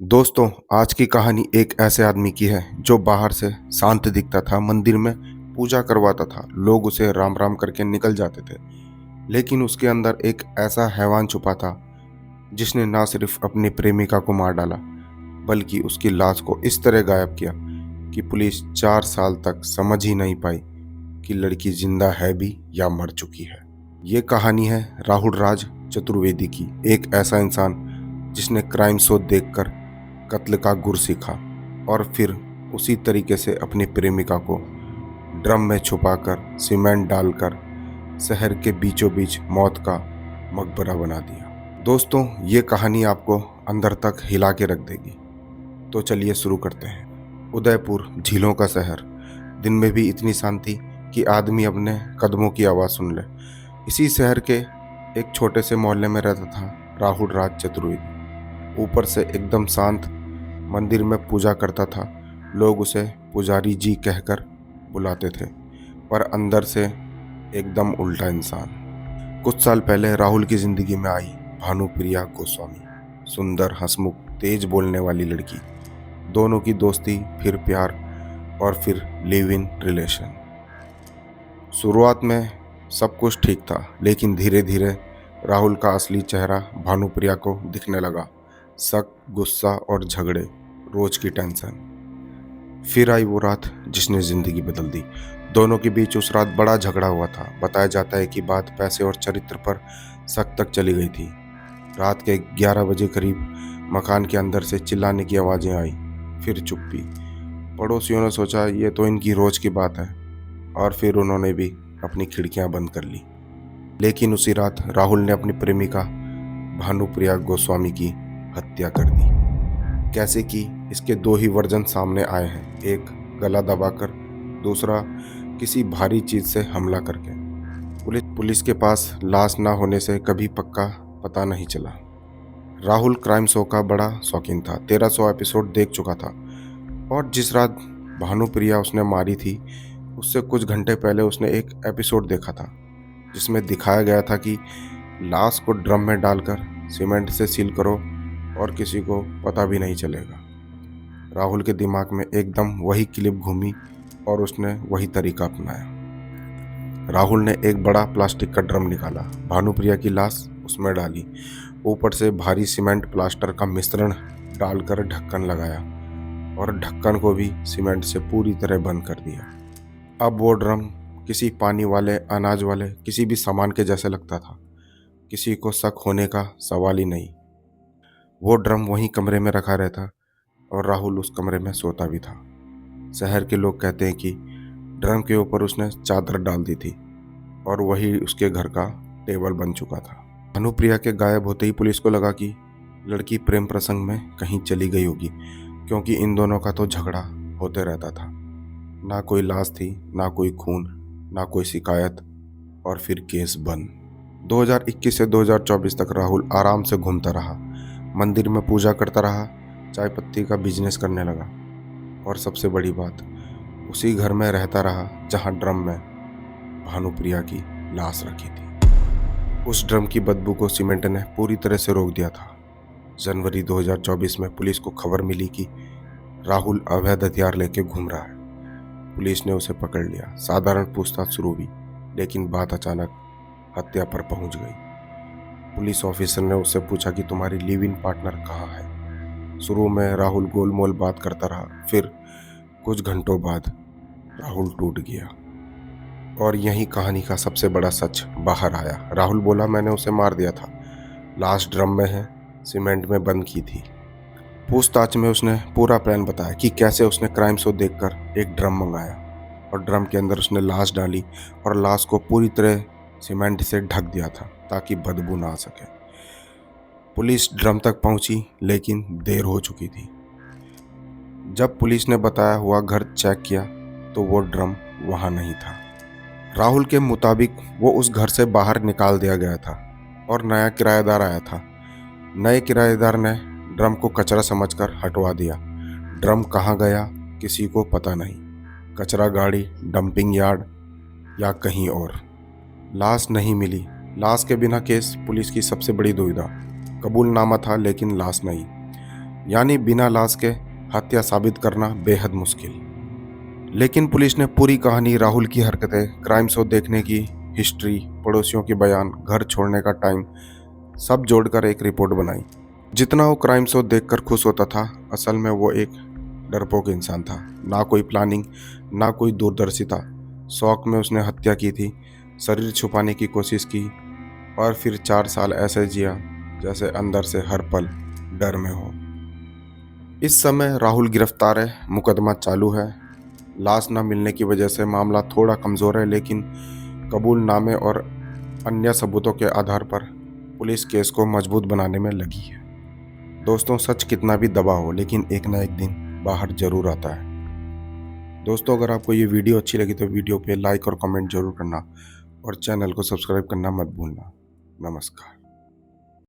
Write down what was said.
दोस्तों, आज की कहानी एक ऐसे आदमी की है जो बाहर से शांत दिखता था, मंदिर में पूजा करवाता था, लोग उसे राम राम करके निकल जाते थे। लेकिन उसके अंदर एक ऐसा हैवान छुपा था जिसने ना सिर्फ अपनी प्रेमिका को मार डाला, बल्कि उसकी लाश को इस तरह गायब किया कि पुलिस 4 साल तक समझ ही नहीं पाई कि लड़की जिंदा है भी या मर चुकी है। ये कहानी है राहुल राज चतुर्वेदी की, एक ऐसा इंसान जिसने क्राइम शो देखकर कत्ल का गुर सीखा और फिर उसी तरीके से अपनी प्रेमिका को ड्रम में छुपाकर सीमेंट डालकर शहर के बीचों बीच मौत का मकबरा बना दिया। दोस्तों, ये कहानी आपको अंदर तक हिला के रख देगी। तो चलिए शुरू करते हैं। उदयपुर झीलों का शहर, दिन में भी इतनी शांति कि आदमी अपने कदमों की आवाज़ सुन ले। इसी शहर के एक छोटे से मोहल्ले में रहता था राहुल राज चतुर्वेदी। ऊपर से एकदम शांत, मंदिर में पूजा करता था, लोग उसे पुजारी जी कहकर बुलाते थे, पर अंदर से एकदम उल्टा इंसान। कुछ साल पहले राहुल की जिंदगी में आई भानुप्रिया गोस्वामी, सुंदर, हंसमुख, तेज बोलने वाली लड़की। दोनों की दोस्ती, फिर प्यार और फिर लिव इन रिलेशन। शुरुआत में सब कुछ ठीक था, लेकिन धीरे धीरे राहुल का असली चेहरा भानुप्रिया को दिखने लगा। शक, गुस्सा और झगड़े, रोज की टेंशन। फिर आई वो रात जिसने जिंदगी बदल दी। दोनों के बीच उस रात बड़ा झगड़ा हुआ था। बताया जाता है कि बात पैसे और चरित्र पर शक तक चली गई थी। रात के 11 बजे करीब मकान के अंदर से चिल्लाने की आवाज़ें आई, फिर चुप्पी। पड़ोसियों ने सोचा ये तो इनकी रोज की बात है, और फिर उन्होंने भी अपनी खिड़कियां बंद कर ली। लेकिन उसी रात राहुल ने अपनी प्रेमिका भानुप्रिया गोस्वामी की हत्या कर दी। कैसे की, इसके दो ही वर्जन सामने आए हैं। एक गला दबाकर, दूसरा किसी भारी चीज से हमला करके। पुलिस के पास लाश ना होने से कभी पक्का पता नहीं चला। राहुल क्राइम शो का बड़ा शौकीन था, 1300 एपिसोड देख चुका था। और जिस रात भानुप्रिया उसने मारी थी, उससे कुछ घंटे पहले उसने एक एपिसोड देखा था जिसमें दिखाया गया था कि लाश को ड्रम में डालकर सीमेंट से सील करो और किसी को पता भी नहीं चलेगा। राहुल के दिमाग में एकदम वही क्लिप घूमी और उसने वही तरीका अपनाया। राहुल ने एक बड़ा प्लास्टिक का ड्रम निकाला, भानुप्रिया की लाश उसमें डाली, ऊपर से भारी सीमेंट प्लास्टर का मिश्रण डालकर ढक्कन लगाया और ढक्कन को भी सीमेंट से पूरी तरह बंद कर दिया। अब वो ड्रम किसी पानी वाले, अनाज वाले, किसी भी सामान के जैसे लगता था। किसी को शक होने का सवाल ही नहीं। वो ड्रम वहीं कमरे में रखा रहता और राहुल उस कमरे में सोता भी था। शहर के लोग कहते हैं कि ड्रम के ऊपर उसने चादर डाल दी थी और वही उसके घर का टेबल बन चुका था। भानुप्रिया के गायब होते ही पुलिस को लगा कि लड़की प्रेम प्रसंग में कहीं चली गई होगी, क्योंकि इन दोनों का तो झगड़ा होते रहता था। ना कोई लाश थी, ना कोई खून, ना कोई शिकायत, और फिर केस बंद। 2021 से 2024 तक राहुल आराम से घूमता रहा, मंदिर में पूजा करता रहा, चाय पत्ती का बिजनेस करने लगा, और सबसे बड़ी बात, उसी घर में रहता रहा जहां ड्रम में भानुप्रिया की लाश रखी थी। उस ड्रम की बदबू को सीमेंट ने पूरी तरह से रोक दिया था। जनवरी 2024 में पुलिस को खबर मिली कि राहुल अवैध हथियार लेके घूम रहा है। पुलिस ने उसे पकड़ लिया। साधारण पूछताछ शुरू हुई, लेकिन बात अचानक हत्या पर पहुंच गई। पुलिस ऑफिसर ने उससे पूछा कि तुम्हारी लिव इन पार्टनर कहाँ है। शुरू में राहुल गोलमोल बात करता रहा, फिर कुछ घंटों बाद राहुल टूट गया और यही कहानी का सबसे बड़ा सच बाहर आया। राहुल बोला, मैंने उसे मार दिया था, लाश ड्रम में है, सीमेंट में बंद की थी। पूछताछ में उसने पूरा प्लान बताया कि कैसे उसने क्राइम शो देखकर एक ड्रम मंगाया और ड्रम के अंदर उसने लाश डाली और लाश को पूरी तरह सीमेंट से ढक दिया था ताकि बदबू ना आ सके। पुलिस ड्रम तक पहुंची, लेकिन देर हो चुकी थी। जब पुलिस ने बताया हुआ घर चेक किया तो वो ड्रम वहां नहीं था। राहुल के मुताबिक वो उस घर से बाहर निकाल दिया गया था और नया किराएदार आया था। नए किराएदार ने ड्रम को कचरा समझकर हटवा दिया। ड्रम कहाँ गया किसी को पता नहीं, कचरा गाड़ी, डंपिंग यार्ड या कहीं और। लाश नहीं मिली। लाश के बिना केस पुलिस की सबसे बड़ी दुविधा। कबूलनामा था लेकिन लाश नहीं। यानी बिना लाश के हत्या साबित करना बेहद मुश्किल। लेकिन पुलिस ने पूरी कहानी, राहुल की हरकतें, क्राइम शो देखने की हिस्ट्री, पड़ोसियों के बयान, घर छोड़ने का टाइम, सब जोड़कर एक रिपोर्ट बनाई। जितना वो क्राइम शो देखकर खुश होता था, असल में वो एक डरपोक इंसान था। ना कोई प्लानिंग, ना कोई दूरदर्शिता। शौक में उसने हत्या की थी, शरीर छुपाने की कोशिश की और फिर 4 साल ऐसे जिया जैसे अंदर से हर पल डर में हो। इस समय राहुल गिरफ्तार है, मुकदमा चालू है। लाश न मिलने की वजह से मामला थोड़ा कमज़ोर है, लेकिन कबूलनामे और अन्य सबूतों के आधार पर पुलिस केस को मजबूत बनाने में लगी है। दोस्तों, सच कितना भी दबा हो, लेकिन एक ना एक दिन बाहर जरूर आता है। दोस्तों, अगर आपको ये वीडियो अच्छी लगी तो वीडियो पे लाइक और कमेंट जरूर करना और चैनल को सब्सक्राइब करना मत भूलना। नमस्कार।